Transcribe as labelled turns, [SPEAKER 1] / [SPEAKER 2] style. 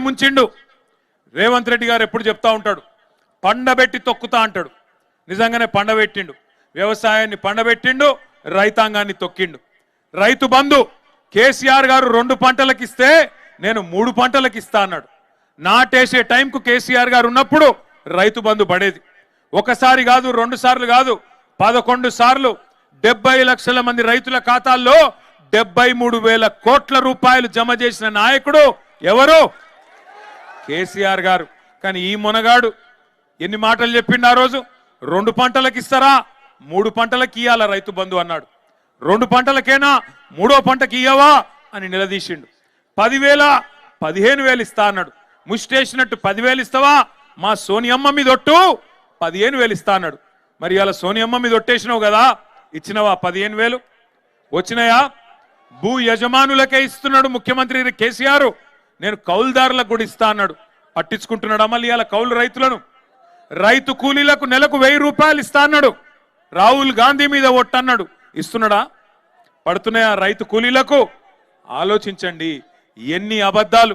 [SPEAKER 1] ముంచిండు. రేవంత్ రెడ్డి గారు ఎప్పుడు చెప్తా ఉంటాడు, పండబెట్టి తొక్కుతా అంటాడు. నిజంగానే పండబెట్టిండు, వ్యవసాయాన్ని పండబెట్టిండు, రైతాంగాన్ని తొక్కిండు. రైతు బంధు కేసీఆర్ గారు 2 పంటలకు ఇస్తే నేను 3 పంటలకు ఇస్తా అన్నాడు. నాటేసే టైంకు కేసీఆర్ గారు ఉన్నప్పుడు రైతు బంధు పడేది. ఒకసారి కాదు, 2 సార్లు కాదు, 11 సార్లు 70 లక్షల మంది రైతుల ఖాతాల్లో 73,000 కోట్ల రూపాయలు జమ చేసిన నాయకుడు ఎవరు? కేసీఆర్ గారు. కానీ ఈ మొనగాడు ఎన్ని మాటలు చెప్పిండు ఆ రోజు? 2 పంటలకు ఇస్తారా, 3 పంటలకు ఇయ్యాల రైతు బంధు అన్నాడు. 2 పంటలకేనా, 3వ పంటకి ఇయ్యవా అని నిలదీసిండు. 10,000 15,000 ఇస్తా అన్నాడు. ముష్టేసినట్టు 10,000 ఇస్తావా, మా సోనియమ్మ మీద ఒట్టు 15,000 ఇస్తా అన్నాడు. మరి అలా సోనియమ్మ మీద ఒట్టేసినావు కదా, ఇచ్చినవా 15,000? వచ్చినాయా? భూ యజమానులకే ఇస్తున్నాడు ముఖ్యమంత్రి కేసీఆర్. నేను కౌలుదారులకు కూడా ఇస్తా అన్నాడు. పట్టించుకుంటున్నాడు మళ్ళీ అలా కౌలు రైతులను? రైతు కూలీలకు నెలకు 1000 రూపాయలు ఇస్తా అన్నాడు. రాహుల్ గాంధీ మీద ఒట్టన్నాడు. ఇస్తున్నాడా? పడుతున్నాయా రైతు కూలీలకు? ఆలోచించండి ఎన్ని అబద్ధాలు.